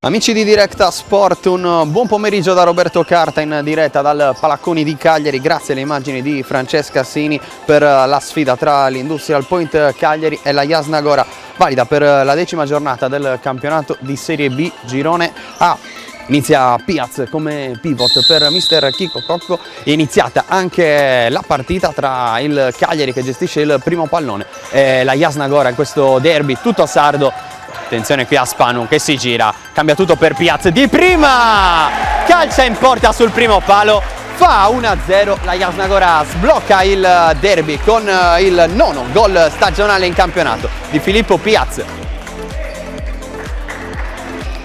Amici di Directa Sport, un buon pomeriggio da Roberto Carta in diretta dal Palacconi di Cagliari. Grazie alle immagini di Francesca Assini per la sfida tra l'Industrial Point Cagliari e la Jasnagora, valida per la 10ª giornata del campionato di Serie B Girone A. Inizia Piaz come pivot per mister Chico Cocco. È iniziata anche la partita tra il Cagliari, che gestisce il primo pallone, e la Jasnagora in questo derby tutto sardo. Attenzione qui a Spanu che si gira, cambia tutto per Piaz di prima, calcia in porta sul primo palo, fa 1-0, la Jasnagora sblocca il derby con il 9º gol stagionale in campionato di Filippo Piaz.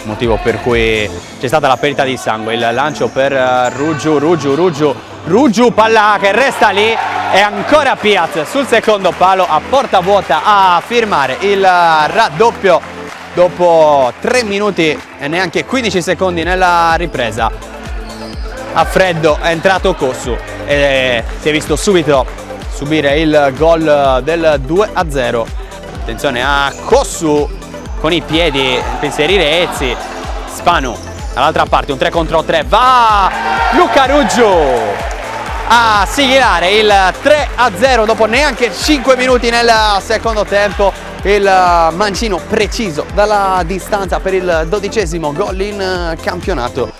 Motivo per cui c'è stata la perdita di sangue, il lancio per Ruggiu, palla che resta lì, e ancora Piaz sul secondo palo a porta vuota a firmare il raddoppio dopo 3 minuti e neanche 15 secondi nella ripresa. A freddo è entrato Cossu e si è visto subito subire il gol del 2-0. Attenzione a Cossu con i piedi, inserire Ezzi. Spanu dall'altra parte, un 3 contro 3, va Luca Ruggiu a siglare il 3-0 dopo neanche 5 minuti nel secondo tempo. Il mancino preciso dalla distanza per il 12º gol in campionato.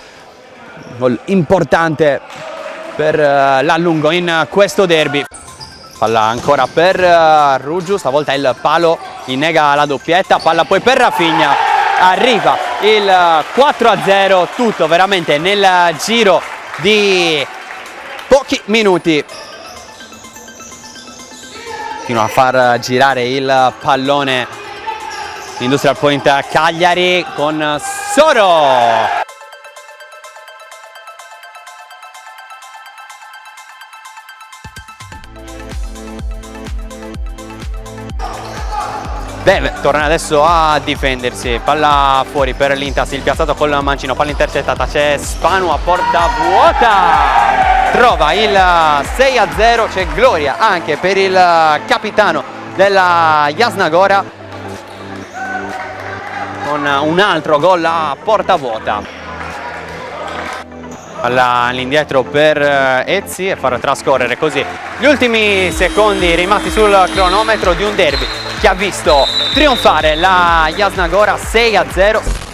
Gol importante per l'Allungo in questo derby. Palla ancora per Ruggiu, stavolta il palo innega la doppietta, palla poi per Rafinha, arriva il 4-0, tutto veramente nel giro di pochi minuti. Fino a far girare il pallone Industrial Point Cagliari con Soro. Deve tornare adesso a difendersi, palla fuori per l'Intas, il piazzato col mancino, palla intercettata, c'è Spanu a porta vuota, trova il 6-0, c'è gloria anche per il capitano della Jasnagora con un altro gol a porta vuota. Palla all'indietro per Ezzi e far trascorrere così gli ultimi secondi rimasti sul cronometro di un derby che ha visto trionfare la Jasnagora 6-0.